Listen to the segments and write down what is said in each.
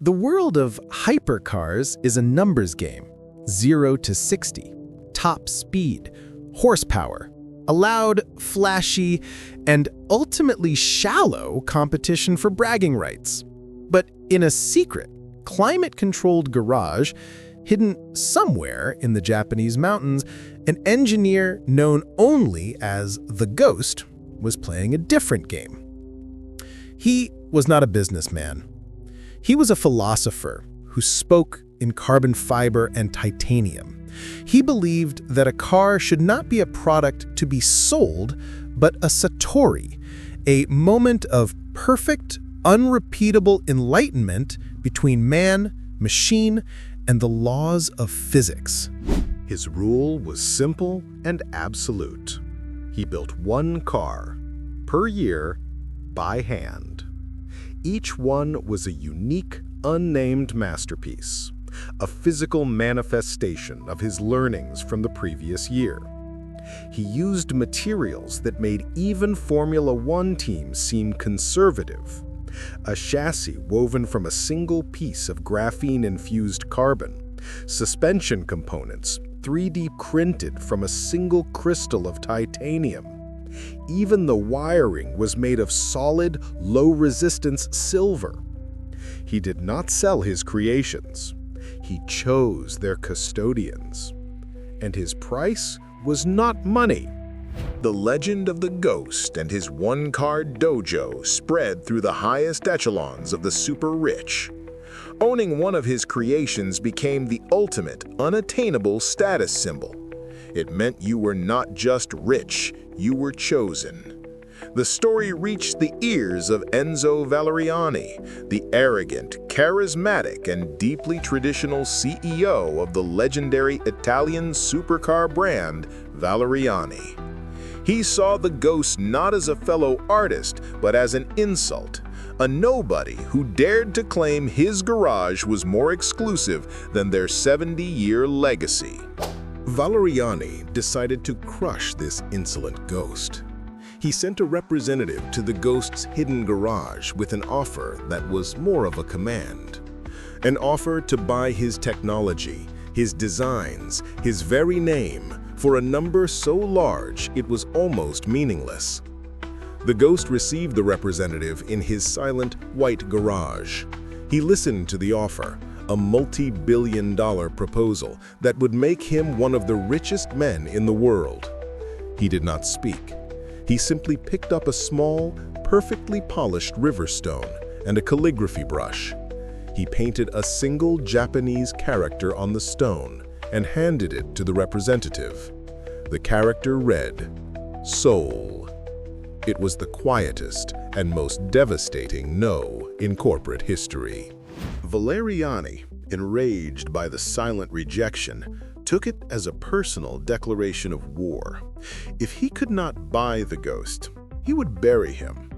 The world of hypercars is a numbers game. 0 to 60, top speed, horsepower, a loud, flashy, and ultimately shallow competition for bragging rights. But in a secret, climate-controlled garage, hidden somewhere in the Japanese mountains, an engineer known only as the Ghost was playing a different game. He was not a businessman. He was a philosopher who spoke in carbon fiber and titanium. He believed that a car should not be a product to be sold, but a satori, a moment of perfect, unrepeatable enlightenment between man, machine, and the laws of physics. His rule was simple and absolute. He built one car per year by hand. Each one was a unique, unnamed masterpiece, a physical manifestation of his learnings from the previous year. He used materials that made even Formula One teams seem conservative. A chassis woven from a single piece of graphene-infused carbon, suspension components 3D printed from a single crystal of titanium. Even the wiring was made of solid, low-resistance silver. He did not sell his creations. He chose their custodians. And his price was not money. The legend of the Ghost and his one-car dojo spread through the highest echelons of the super-rich. Owning one of his creations became the ultimate, unattainable status symbol. It meant you were not just rich, you were chosen. The story reached the ears of Enzo Valeriani, the arrogant, charismatic, and deeply traditional CEO of the legendary Italian supercar brand, Valeriani. He saw the Ghost not as a fellow artist, but as an insult, a nobody who dared to claim his garage was more exclusive than their 70-year legacy. Valeriani decided to crush this insolent Ghost. He sent a representative to the Ghost's hidden garage with an offer that was more of a command. An offer to buy his technology, his designs, his very name, for a number so large it was almost meaningless. The Ghost received the representative in his silent, white garage. He listened to the offer, a multi-billion-dollar proposal that would make him one of the richest men in the world. He did not speak. He simply picked up a small, perfectly polished river stone and a calligraphy brush. He painted a single Japanese character on the stone and handed it to the representative. The character read, "Soul." It was the quietest and most devastating no in corporate history. Valeriani, enraged by the silent rejection, took it as a personal declaration of war. If he could not buy the Ghost, he would bury him.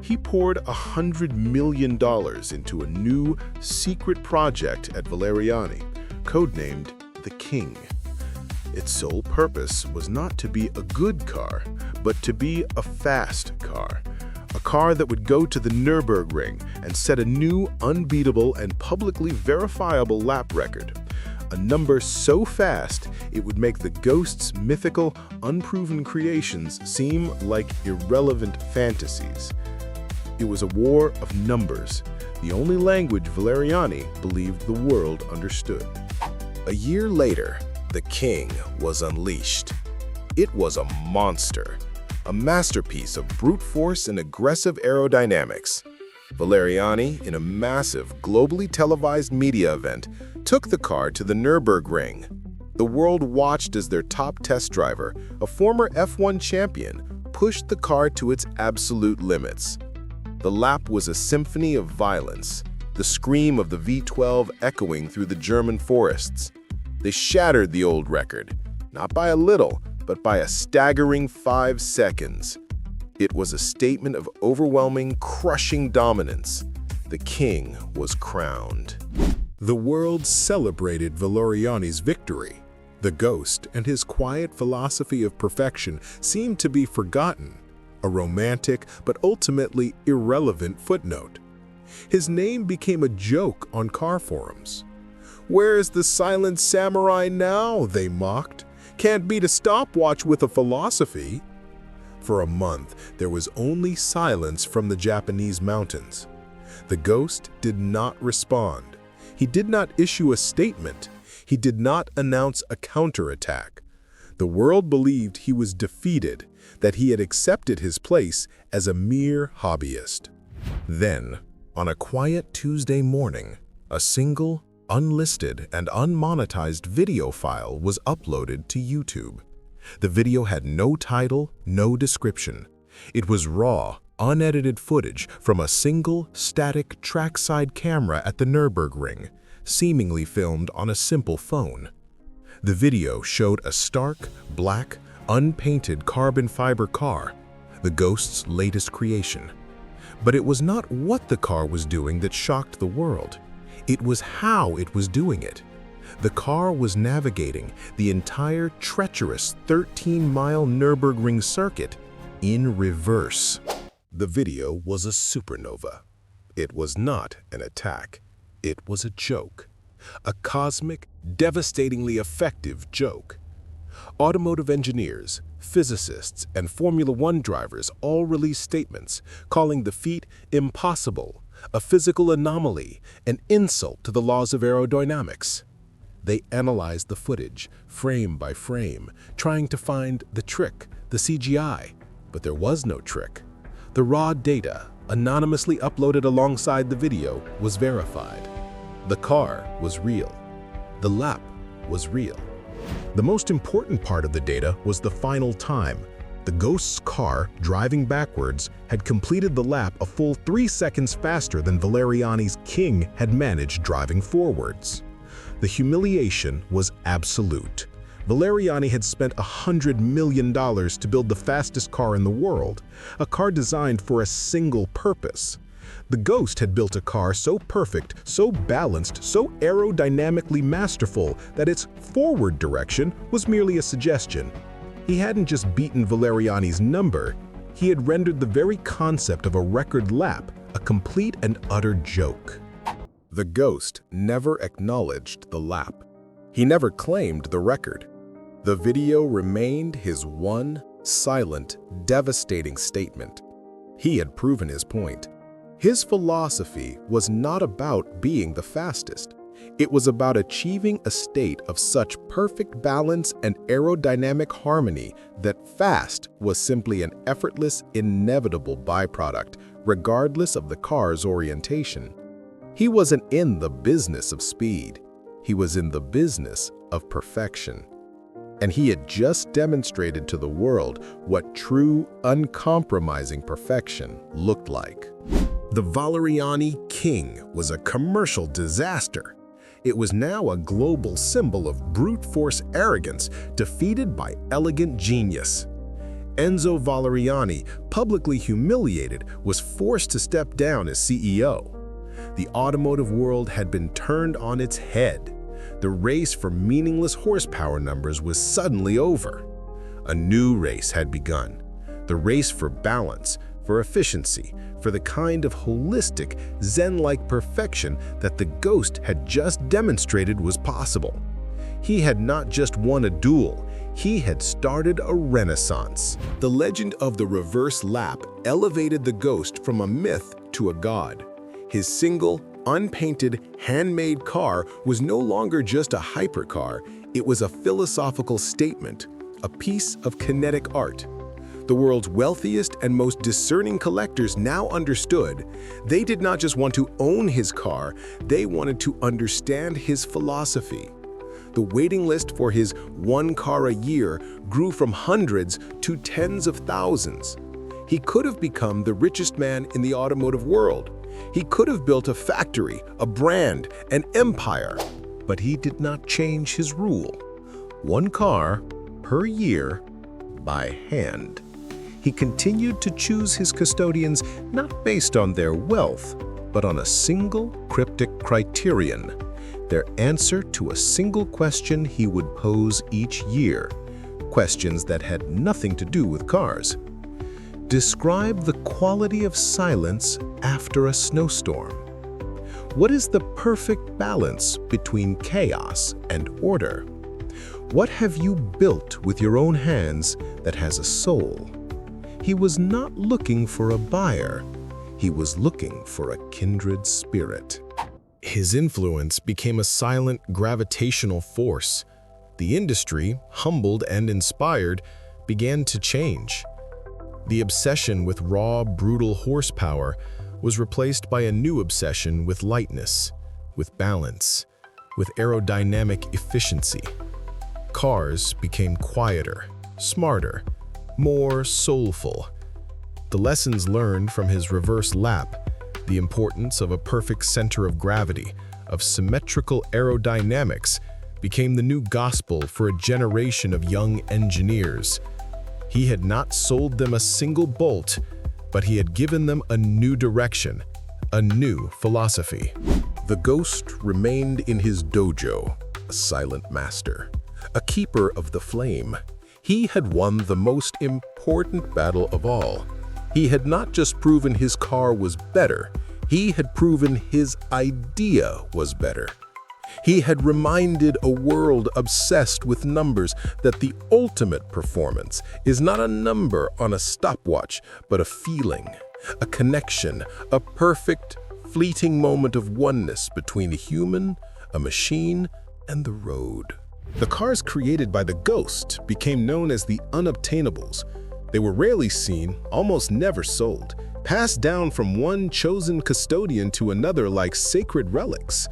He poured $100 million into a new, secret project at Valeriani, codenamed the King. Its sole purpose was not to be a good car, but to be a fast car. A car that would go to the Nürburgring and set a new, unbeatable, and publicly verifiable lap record. A number so fast, it would make the Ghost's mythical, unproven creations seem like irrelevant fantasies. It was a war of numbers, the only language Valeriani believed the world understood. A year later, the King was unleashed. It was a monster, a masterpiece of brute force and aggressive aerodynamics. Valeriani, in a massive, globally televised media event, took the car to the Nürburgring. The world watched as their top test driver, a former F1 champion, pushed the car to its absolute limits. The lap was a symphony of violence, the scream of the V12 echoing through the German forests. They shattered the old record, not by a little, but by a staggering 5 seconds. It was a statement of overwhelming, crushing dominance. The King was crowned. The world celebrated Valeriani's victory. The Ghost and his quiet philosophy of perfection seemed to be forgotten, a romantic but ultimately irrelevant footnote. His name became a joke on car forums. "Where's the silent samurai now?" they mocked. "Can't beat a stopwatch with a philosophy." For a month, there was only silence from the Japanese mountains. The ghost did not respond. He did not issue a statement. He did not announce a counterattack. The world believed he was defeated, that he had accepted his place as a mere hobbyist. Then, on a quiet Tuesday morning, a single, unlisted and unmonetized video file was uploaded to YouTube. The video had no title, no description. It was raw, unedited footage from a single, static trackside camera at the Nürburgring, seemingly filmed on a simple phone. The video showed a stark, black, unpainted carbon fiber car, the ghost's latest creation. But it was not what the car was doing that shocked the world. It was how it was doing it. The car was navigating the entire treacherous 13-mile Nürburgring circuit in reverse. The video was a supernova. It was not an attack. It was a joke. A cosmic, devastatingly effective joke. Automotive engineers, physicists, and Formula One drivers all released statements calling the feat impossible, a physical anomaly, an insult to the laws of aerodynamics. They analyzed the footage, frame by frame, trying to find the trick, the CGI, but there was no trick. The raw data, anonymously uploaded alongside the video, was verified. The car was real. The lap was real. The most important part of the data was the final time. The ghost's car, driving backwards, had completed the lap a full 3 seconds faster than Valeriani's King had managed driving forwards. The humiliation was absolute. Valeriani had spent $100 million to build the fastest car in the world, a car designed for a single purpose. The ghost had built a car so perfect, so balanced, so aerodynamically masterful that its forward direction was merely a suggestion. He hadn't just beaten Valeriani's number, he had rendered the very concept of a record lap a complete and utter joke. The ghost never acknowledged the lap. He never claimed the record. The video remained his one, silent, devastating statement. He had proven his point. His philosophy was not about being the fastest. It was about achieving a state of such perfect balance and aerodynamic harmony that fast was simply an effortless, inevitable byproduct, regardless of the car's orientation. He wasn't in the business of speed. He was in the business of perfection. And he had just demonstrated to the world what true, uncompromising perfection looked like. The Valeriani King was a commercial disaster. It was now a global symbol of brute force arrogance defeated by elegant genius. Enzo Valeriani, publicly humiliated, was forced to step down as CEO. The automotive world had been turned on its head. The race for meaningless horsepower numbers was suddenly over. A new race had begun. The race for balance, for efficiency, for the kind of holistic, Zen-like perfection that the ghost had just demonstrated was possible. He had not just won a duel, he had started a renaissance. The legend of the reverse lap elevated the ghost from a myth to a god. His single, unpainted, handmade car was no longer just a hypercar, it was a philosophical statement, a piece of kinetic art. The world's wealthiest and most discerning collectors now understood. They did not just want to own his car, they wanted to understand his philosophy. The waiting list for his one car a year grew from hundreds to tens of thousands. He could have become the richest man in the automotive world. He could have built a factory, a brand, an empire. But he did not change his rule. One car per year by hand. He continued to choose his custodians not based on their wealth, but on a single cryptic criterion, their answer to a single question he would pose each year, questions that had nothing to do with cars. Describe the quality of silence after a snowstorm. What is the perfect balance between chaos and order? What have you built with your own hands that has a soul? He was not looking for a buyer. He was looking for a kindred spirit. His influence became a silent gravitational force. The industry, humbled and inspired, began to change. The obsession with raw, brutal horsepower was replaced by a new obsession with lightness, with balance, with aerodynamic efficiency. Cars became quieter, smarter, more soulful. The lessons learned from his reverse lap, the importance of a perfect center of gravity, of symmetrical aerodynamics, became the new gospel for a generation of young engineers. He had not sold them a single bolt, but he had given them a new direction, a new philosophy. The ghost remained in his dojo, a silent master, a keeper of the flame. He had won the most important battle of all. He had not just proven his car was better, he had proven his idea was better. He had reminded a world obsessed with numbers that the ultimate performance is not a number on a stopwatch, but a feeling, a connection, a perfect, fleeting moment of oneness between a human, a machine, and the road. The cars created by the ghost became known as the unobtainables. They were rarely seen, almost never sold, passed down from one chosen custodian to another like sacred relics.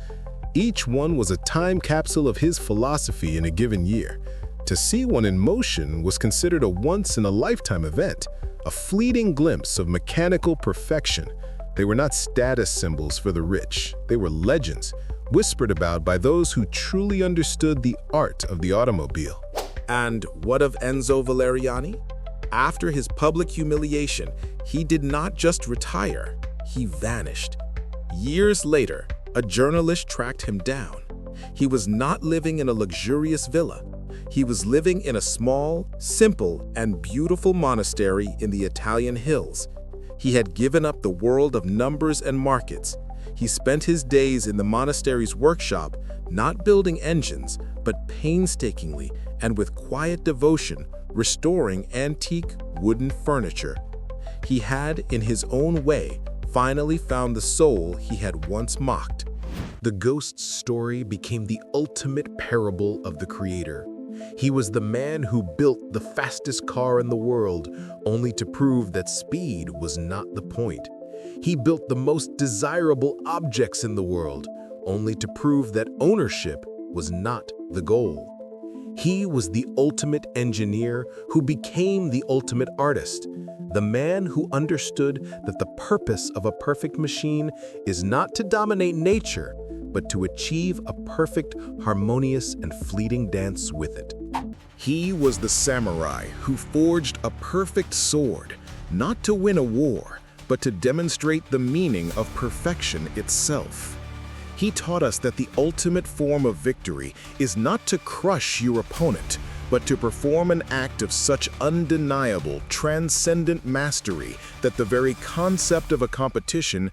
Each one was a time capsule of his philosophy in a given year. To see one in motion was considered a once-in-a-lifetime event, a fleeting glimpse of mechanical perfection. They were not status symbols for the rich. They were legends, whispered about by those who truly understood the art of the automobile. And what of Enzo Valeriani? After his public humiliation, he did not just retire, he vanished. Years later, a journalist tracked him down. He was not living in a luxurious villa. He was living in a small, simple, and beautiful monastery in the Italian hills. He had given up the world of numbers and markets. He spent his days in the monastery's workshop, not building engines, but painstakingly and with quiet devotion, restoring antique wooden furniture. He had, in his own way, finally found the soul he had once mocked. The ghost's story became the ultimate parable of the creator. He was the man who built the fastest car in the world, only to prove that speed was not the point. He built the most desirable objects in the world, only to prove that ownership was not the goal. He was the ultimate engineer who became the ultimate artist, the man who understood that the purpose of a perfect machine is not to dominate nature, but to achieve a perfect, harmonious, and fleeting dance with it. He was the samurai who forged a perfect sword, not to win a war, but to demonstrate the meaning of perfection itself. He taught us that the ultimate form of victory is not to crush your opponent, but to perform an act of such undeniable, transcendent mastery that the very concept of a competition